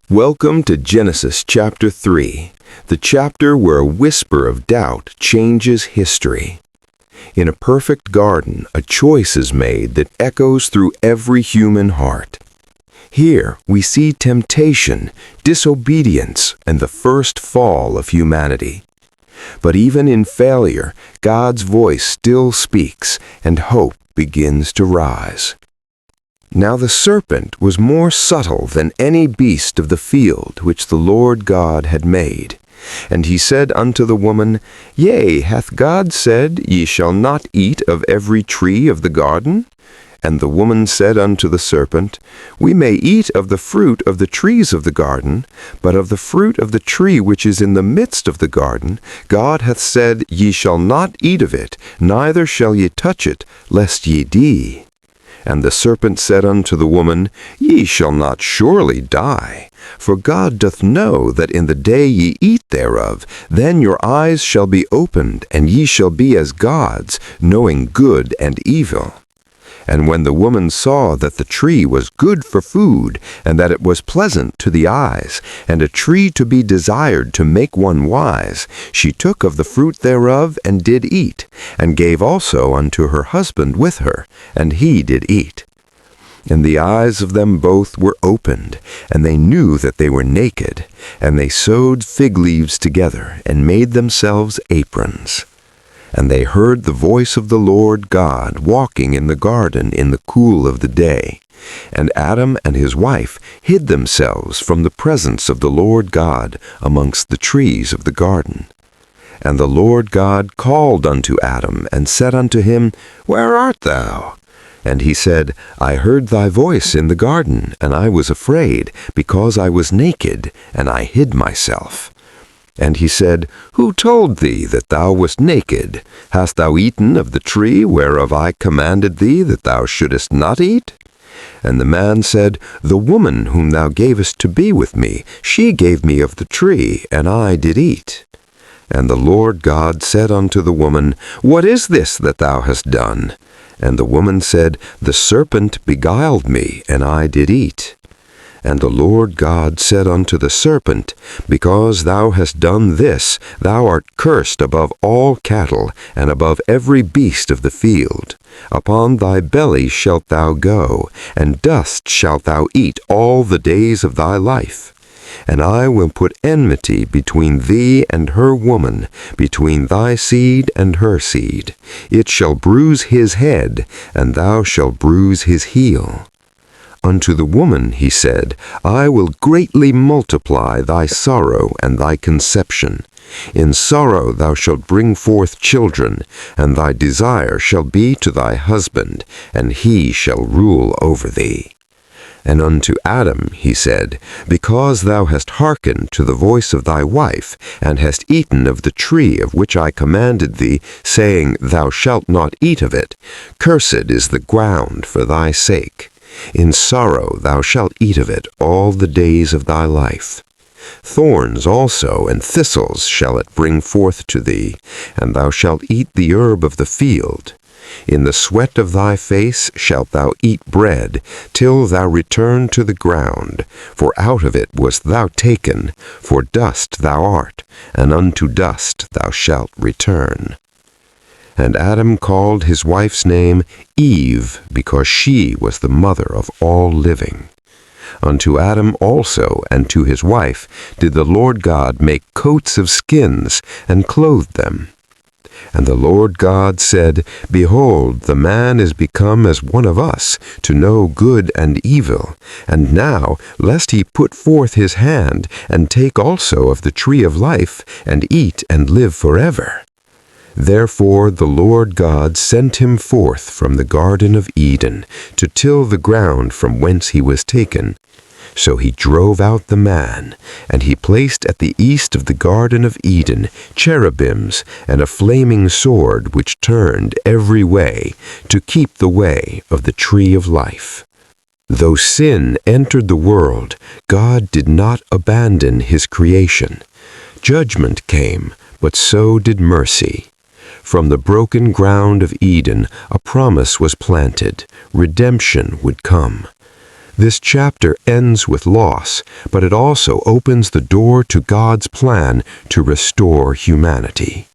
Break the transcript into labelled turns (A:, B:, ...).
A: Welcome to Genesis chapter 3, the chapter where a whisper of doubt changes history. In a perfect garden, a choice is made that echoes through every human heart. Here we see temptation, disobedience, and the first fall of humanity. But even in failure, God's voice still speaks, and hope begins to rise. Now the serpent was more subtle than any beast of the field which the Lord God had made. And he said unto the woman, Yea, hath God said, Ye shall not eat of every tree of the garden? And the woman said unto the serpent, We may eat of the fruit of the trees of the garden, but of the fruit of the tree which is in the midst of the garden, God hath said, Ye shall not eat of it, neither shall ye touch it, lest ye die. And the serpent said unto the woman, Ye shall not surely die. For God doth know that in the day ye eat thereof, then your eyes shall be opened, and ye shall be as gods, knowing good and evil. And when the woman saw that the tree was good for food, and that it was pleasant to the eyes, and a tree to be desired to make one wise, she took of the fruit thereof, and did eat, and gave also unto her husband with her, and he did eat. And the eyes of them both were opened, and they knew that they were naked, and they sewed fig leaves together, and made themselves aprons. And they heard the voice of the Lord God walking in the garden in the cool of the day. And Adam and his wife hid themselves from the presence of the Lord God amongst the trees of the garden. And the Lord God called unto Adam, and said unto him, Where art thou? And he said, I heard thy voice in the garden, and I was afraid, because I was naked, and I hid myself. And he said, Who told thee that thou wast naked? Hast thou eaten of the tree whereof I commanded thee that thou shouldest not eat? And the man said, The woman whom thou gavest to be with me, she gave me of the tree, and I did eat. And the Lord God said unto the woman, What is this that thou hast done? And the woman said, The serpent beguiled me, and I did eat. And the Lord God said unto the serpent, Because thou hast done this, thou art cursed above all cattle, and above every beast of the field. Upon thy belly shalt thou go, and dust shalt thou eat all the days of thy life. And I will put enmity between thee and her woman, between thy seed and her seed. It shall bruise his head, and thou shalt bruise his heel. Unto the woman he said, I will greatly multiply thy sorrow and thy conception. In sorrow thou shalt bring forth children, and thy desire shall be to thy husband, and he shall rule over thee. And unto Adam he said, Because thou hast hearkened to the voice of thy wife, and hast eaten of the tree of which I commanded thee, saying, Thou shalt not eat of it, cursed is the ground for thy sake. In sorrow thou shalt eat of it all the days of thy life. Thorns also and thistles shall it bring forth to thee, and thou shalt eat the herb of the field. In the sweat of thy face shalt thou eat bread, till thou return to the ground, for out of it wast thou taken, for dust thou art, and unto dust thou shalt return. And Adam called his wife's name Eve, because she was the mother of all living. Unto Adam also and to his wife did the Lord God make coats of skins, and clothed them. And the Lord God said, Behold, the man is become as one of us, to know good and evil. And now, lest he put forth his hand, and take also of the tree of life, and eat and live forever. Therefore the Lord God sent him forth from the Garden of Eden, to till the ground from whence he was taken. So he drove out the man, and he placed at the east of the Garden of Eden cherubims and a flaming sword which turned every way, to keep the way of the tree of life. Though sin entered the world, God did not abandon his creation. Judgment came, but so did mercy. From the broken ground of Eden, a promise was planted. Redemption would come. This chapter ends with loss, but it also opens the door to God's plan to restore humanity.